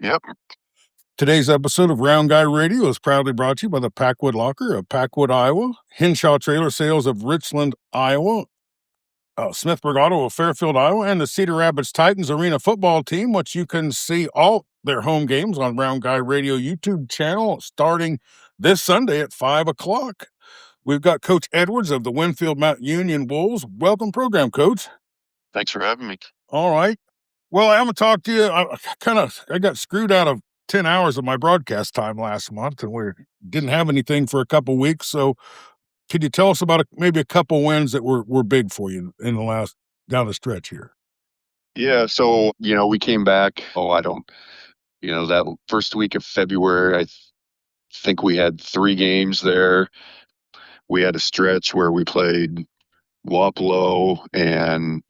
Yep. Today's episode of Round Guy Radio is proudly brought to you by the Packwood Locker of Packwood, Iowa, Henshaw Trailer Sales of Richland, Iowa, Smithburg Auto of Fairfield, Iowa, and the Cedar Rapids Titans Arena football team, which you can see all their home games on Round Guy Radio YouTube channel starting this Sunday at 5 o'clock. We've got Coach Edwards of the Winfield Moun Union Wolves. Welcome program, Coach. Thanks for having me. All right. Well, I'm going to talk to you. I got screwed out of 10 hours of my broadcast time last month, and we didn't have anything for a couple weeks. So could you tell us about maybe a couple wins that were big for you in the last down the stretch here? Yeah, so, we came back, that first week of February, think we had 3 games there. We had a stretch where we played Wapello and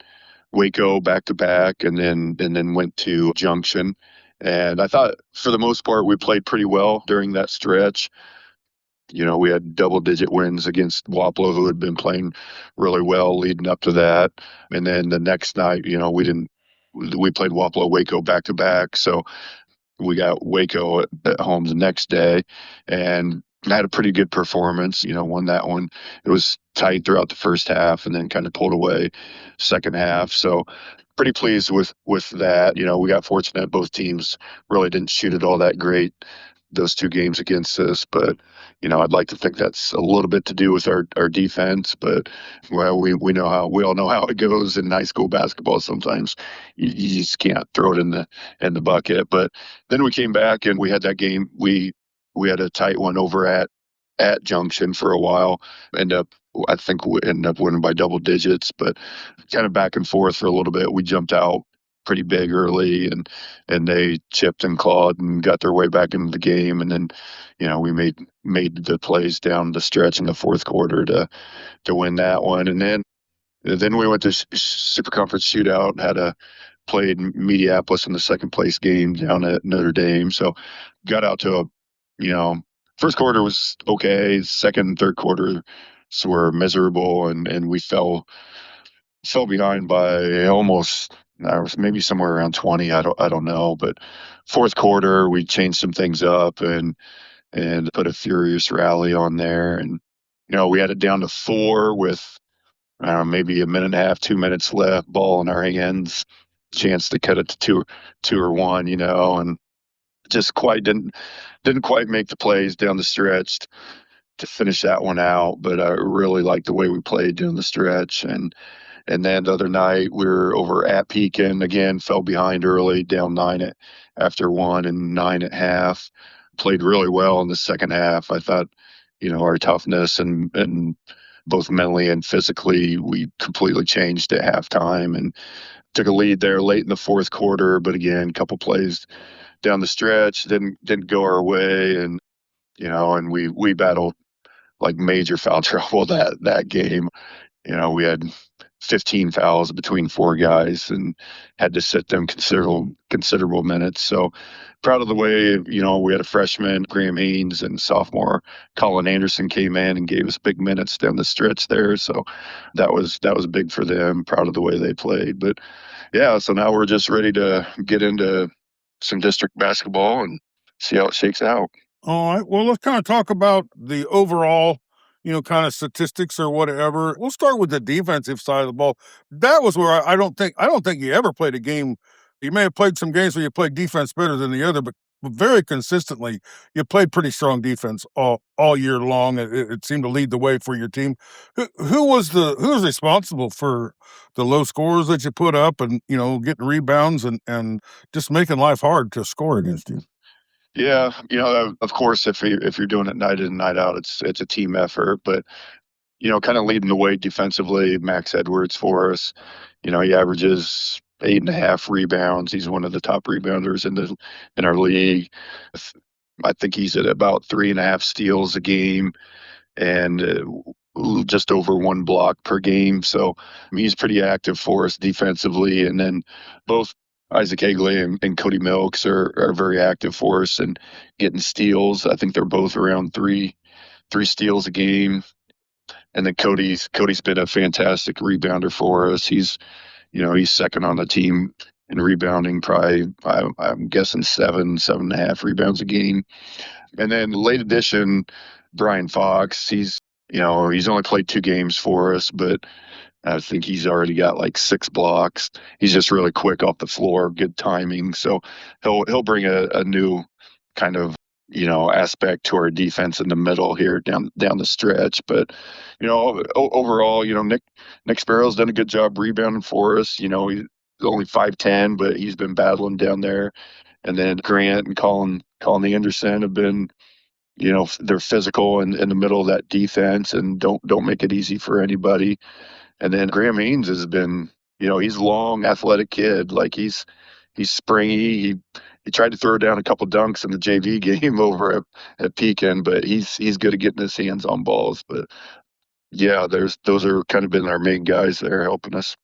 Waco back to back, and then went to Junction. And I thought for the most part we played pretty well during that stretch. We had double-digit wins against Wapello, who had been playing really well leading up to that. And then the next night, we played Wapello, Waco back to back. So we got Waco at home the next day and had a pretty good performance, won that one. It was tight throughout the first half and then kind of pulled away second half. So pretty pleased with that. We got fortunate. Both teams really didn't shoot it all that great, those 2 games against us. But, I'd like to think that's a little bit to do with our defense. But, well, we all know how it goes in high school basketball. Sometimes you just can't throw it in the bucket. But then we came back and we had that game. We had a tight one over at Junction for a while. I think we ended up winning by double digits, but kind of back and forth for a little bit. We jumped out pretty big early and they chipped and clawed and got their way back into the game. And then, we made the plays down the stretch in the fourth quarter to win that one. And then we went to Super Conference Shootout, played Mediapolis in the second place game down at Notre Dame. So got out to first quarter was okay. Second and third quarter were miserable, and we fell behind by almost, maybe somewhere around 20. I don't know, but fourth quarter we changed some things up and put a furious rally on there, and we had it down to 4 with maybe a minute and a half, 2 minutes left, ball in our hands, chance to cut it to two or 1, and just didn't quite make the plays down the stretch to finish that one out. But I really liked the way we played down the stretch. And then the other night we were over at Pekin again, fell behind early, down 9 after 1 and 9 at half. Played really well in the second half. I thought, our toughness and both mentally and physically, we completely changed at halftime and took a lead there late in the fourth quarter. But again, a couple plays down the stretch didn't go our way, and and we battled like major foul trouble that game. We had 15 fouls between 4 guys and had to sit them considerable minutes. So proud of the way, we had a freshman, Graham Haynes, and sophomore Colin Anderson came in and gave us big minutes down the stretch there. So that was big for them. Proud of the way they played. But yeah, so now we're just ready to get into some district basketball and see how it shakes out. All right. Well, let's kind of talk about the overall, kind of statistics or whatever. We'll start with the defensive side of the ball. That was where I don't think you ever played a game. You may have played some games where you played defense better than the other, but very consistently, you played pretty strong defense all year long. It seemed to lead the way for your team. Who was responsible for the low scores that you put up and, getting rebounds and just making life hard to score against you? Yeah, of course, if you're doing it night in and night out, it's a team effort. But kind of leading the way defensively, Max Edwards for us. He averages 8.5 rebounds. He's one of the top rebounders in our league. I think he's at about 3.5 steals a game and just over 1 block per game. So he's pretty active for us defensively. And then both Isaac Aigley and Cody Milks are very active for us and getting steals. I think they're both around three steals a game. And then Cody's been a fantastic rebounder for us. He's second on the team and rebounding, probably I'm guessing 7.5 rebounds a game. And then late addition, Brian Fox. He's only played 2 games for us, but I think he's already got like 6 blocks. He's just really quick off the floor, good timing. So he'll bring a new kind of aspect to our defense in the middle here down the stretch. But overall, Nick Sparrow's done a good job rebounding for us. He's only 5'10", but he's been battling down there. And then Grant and Colin Anderson have been, they're physical in the middle of that defense and don't make it easy for anybody. And then Graham Haynes has been, he's a long, athletic kid. Like he's springy. He tried to throw down a couple dunks in the JV game over at Pekin, but he's good at getting his hands on balls. But yeah, those are kind of been our main guys there helping us.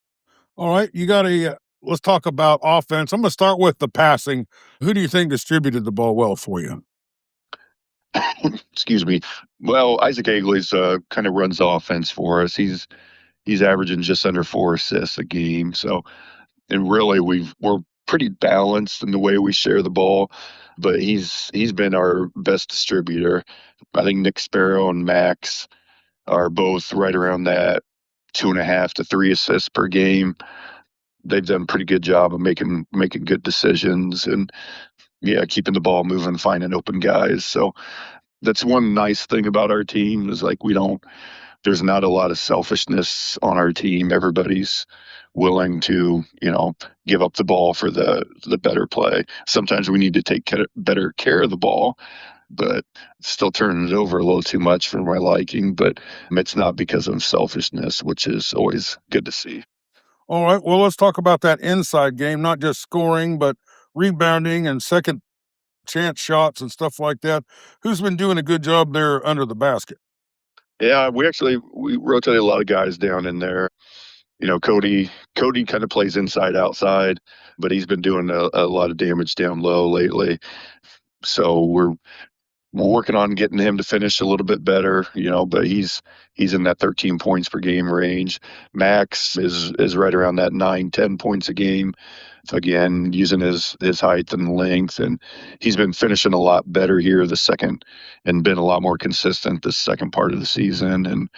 All right, you got to let's talk about offense. I'm going to start with the passing. Who do you think distributed the ball well for you? Excuse me. Well, Isaac Aigley's kind of runs the offense for us. He's averaging just under 4 assists a game. So, and really we're pretty balanced in the way we share the ball, but he's been our best distributor. I think Nick Sparrow and Max are both right around that 2.5 to 3 assists per game. They've done a pretty good job of making good decisions and keeping the ball moving, finding open guys. So that's one nice thing about our team is like there's not a lot of selfishness on our team. Everybody's willing to, give up the ball for the better play. Sometimes we need to take better care of the ball, but still turning it over a little too much for my liking. But it's not because of selfishness, which is always good to see. All right, well, let's talk about that inside game, not just scoring, but rebounding and second chance shots and stuff like that. Who's been doing a good job there under the basket? Yeah, we rotate a lot of guys down in there. Cody kind of plays inside outside, but he's been doing a lot of damage down low lately. So we're working on getting him to finish a little bit better, but he's in that 13 points per game range. Max is right around that 9-10 points a game. Again, using his height and length, and he's been finishing a lot better here the second, and been a lot more consistent this second part of the season. And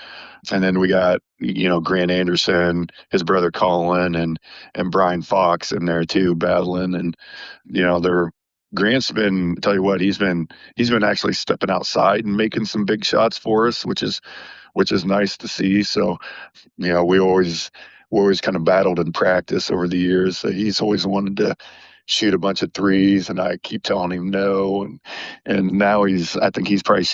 then we got Grant Anderson, his brother Colin, and Brian Fox in there too, battling, and they're Grant's been, tell you what, he's been actually stepping outside and making some big shots for us, which is nice to see. So, we always kind of battled in practice over the years. So he's always wanted to shoot a bunch of threes, and I keep telling him no. And now I think he's probably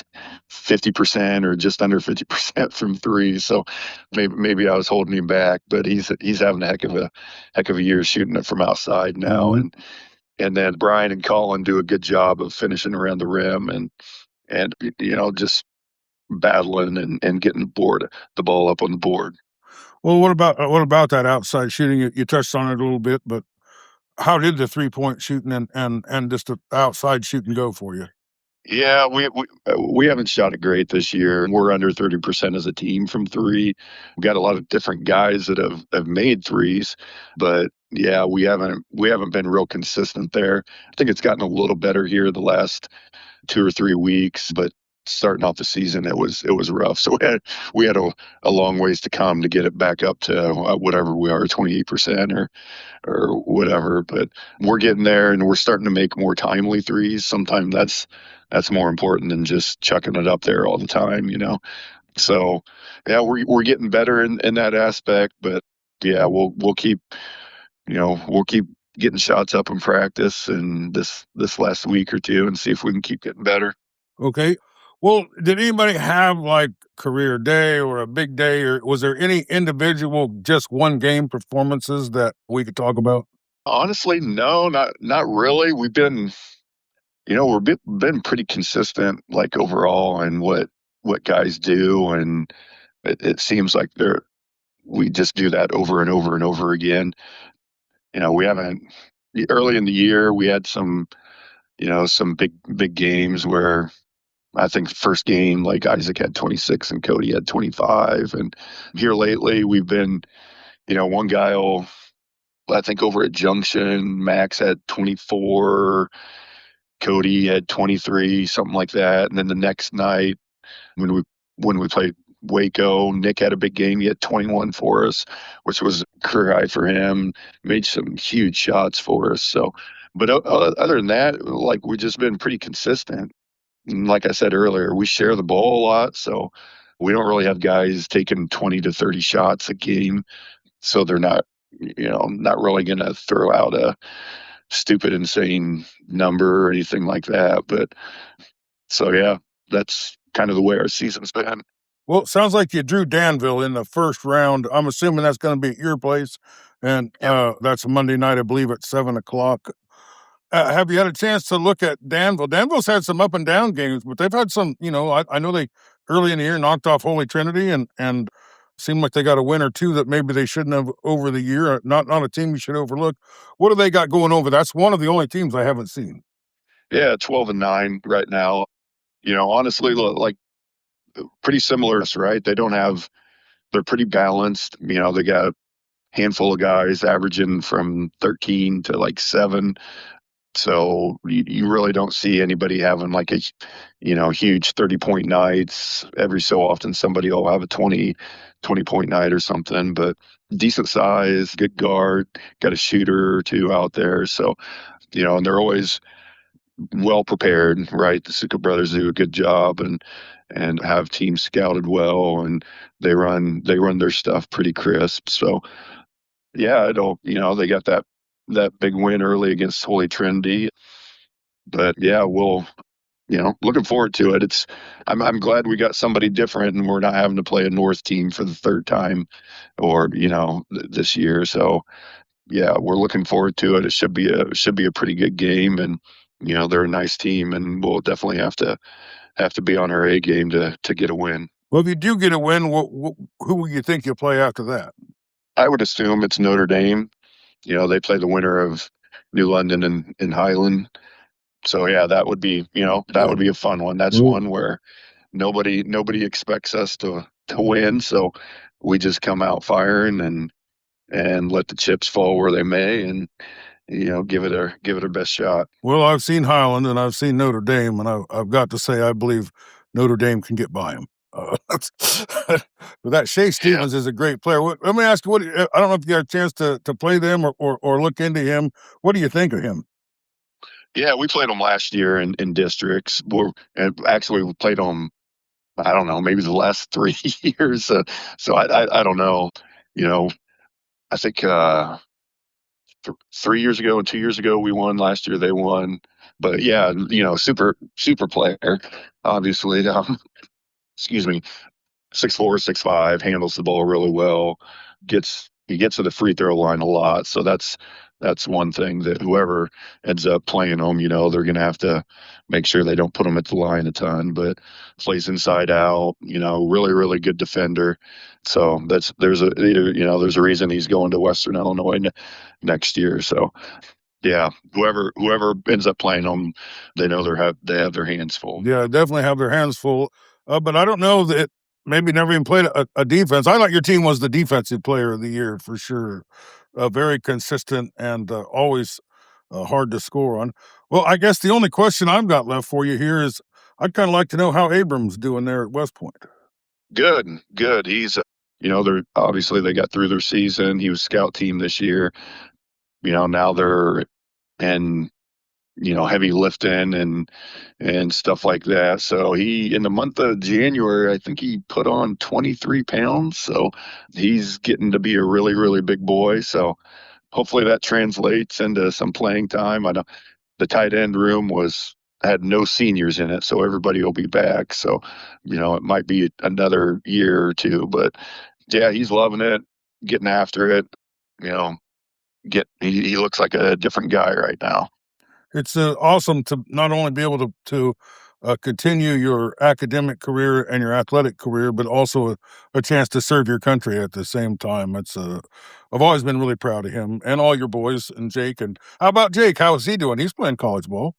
50% or just under 50% from threes. So maybe I was holding him back, but he's having a heck of a year shooting it from outside now. Mm-hmm. And then Brian and Colin do a good job of finishing around the rim and just battling and getting the ball up on the board. Well, what about that outside shooting? You touched on it a little bit, but how did the 3-point shooting and just the outside shooting go for you? Yeah, we haven't shot it great this year. We're under 30% as a team from three. We got a lot of different guys that have made threes, but yeah, we haven't been real consistent there. I think it's gotten a little better here the last 2 or 3 weeks, but starting off the season it was rough. So we had a long ways to come to get it back up to whatever we are, 28% or whatever. But we're getting there, and we're starting to make more timely threes. Sometimes that's more important than just chucking it up there all the time, So yeah, we're getting better in that aspect. But yeah, we'll keep getting shots up in practice and this last week or two and see if we can keep getting better. Okay. Well, did anybody have like career day or a big day, or was there any individual just one game performances that we could talk about? Honestly, no, not really. We've been been pretty consistent, like overall, and what guys do, and it seems like we just do that over and over and over again. We haven't early in the year we had some big games where I think the first game like Isaac had 26 and Cody had 25, and here lately we've been one guy will I think over at Junction, Max had 24, Cody had 23, something like that. And then the next night when we played Waco, Nick had a big game. He had 21 for us, which was career high for him. Made some huge shots for us. So, but other than that, like we've just been pretty consistent. And like I said earlier, we share the ball a lot, so we don't really have guys taking 20 to 30 shots a game. So they're not, not really going to throw out a stupid, insane number or anything like that. But so, yeah, that's kind of the way our season's been. Well, it sounds like you drew Danville in the first round. I'm assuming that's going to be at your place, and Yep. that's a Monday night, I believe, at 7 o'clock. Have you had a chance to look at Danville? Danville's had some up and down games, but they've had some. I know they early in the year knocked off Holy Trinity, and seemed like they got a win or two that maybe they shouldn't have over the year. Not a team you should overlook. What do they got going over? That's one of the only teams I haven't seen. Yeah, 12-9 right now. Honestly, like pretty similar, right? They're pretty balanced. They got a handful of guys averaging from 13 to like 7. So you really don't see anybody having like a, huge 30-point nights. Every so often somebody will have a 20-point night or something, but decent size, good guard, got a shooter or two out there. So, and they're always well prepared, right? The Suka brothers do a good job and have teams scouted well, and they run their stuff pretty crisp. So yeah, they got that big win early against Holy Trinity. But yeah, we'll looking forward to it. I'm glad we got somebody different and we're not having to play a North team for the third time or this year. So yeah, we're looking forward to it. It should be a pretty good game, and they're a nice team, and we'll definitely have to be on our A game to get a win. Well, if you do get a win, who will you think you'll play after that? I would assume it's Notre Dame. They play the winner of New London and Highland. So yeah, that would be a fun one. That's one where nobody expects us to win, so we just come out firing and let the chips fall where they may, and give it our best shot. Well, I've seen Highland and I've seen Notre Dame, and I've got to say I believe Notre Dame can get by them. But that Shea Yeah, Stevens is a great player. Let me ask you, I don't know if you got a chance to play them or look into him. What do you think of him? yeah, we played them last year in districts. And actually we played them. I don't know, maybe the last 3 years. So I don't know. You know, I think 3 years ago and 2 years ago we won. Last year they won. But yeah, super player. Obviously, excuse me, 6'4", 6'5", handles the ball really well. He gets to the free throw line a lot, so that's one thing that whoever ends up playing him, they're going to have to make sure they don't put him at the line a ton. But plays inside out, really really good defender. So there's a reason he's going to Western Illinois next year. So yeah, whoever ends up playing them, they know they have their hands full. Yeah, definitely have their hands full. But I don't know that maybe never even played a defense. I thought your team was the defensive player of the year for sure. Very consistent and always hard to score on. Well, I guess the only question I've got left for you here is I'd kind of like to know how Abram's doing there at West Point. Good, good. They're obviously they got through their season. He was scout team this year. Now they're in, heavy lifting and stuff like that. So in the month of January, I think he put on 23 pounds. So he's getting to be a really, really big boy. So hopefully that translates into some playing time. I know the tight end room had no seniors in it, so everybody will be back. So, it might be another year or two, but yeah, he's loving it, getting after it. You know, he looks like a different guy right now. It's awesome to not only be able to continue your academic career and your athletic career, but also a chance to serve your country at the same time. I've always been really proud of him and all your boys and Jake. And how about Jake? How is he doing? He's playing college ball.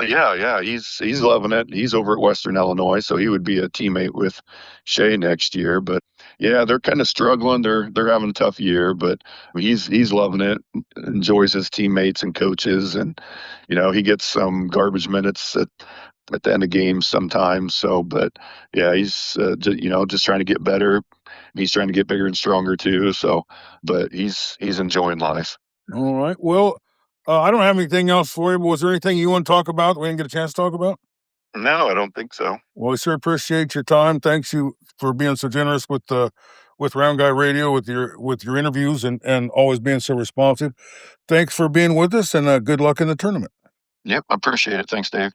Yeah, he's loving it. He's over at Western Illinois, so he would be a teammate with Shea next year. But yeah, they're kind of struggling. They're having a tough year, but he's loving it. Enjoys his teammates and coaches, and he gets some garbage minutes at the end of games sometimes. So, but yeah, he's just trying to get better. He's trying to get bigger and stronger too. So, but he's enjoying life. All right. Well, I don't have anything else for you, but was there anything you want to talk about that we didn't get a chance to talk about? No, I don't think so. Well, we sure appreciate your time. Thanks you for being so generous with Round Guy Radio with your interviews and always being so responsive. Thanks for being with us and good luck in the tournament. Yep, I appreciate it. Thanks, Dave.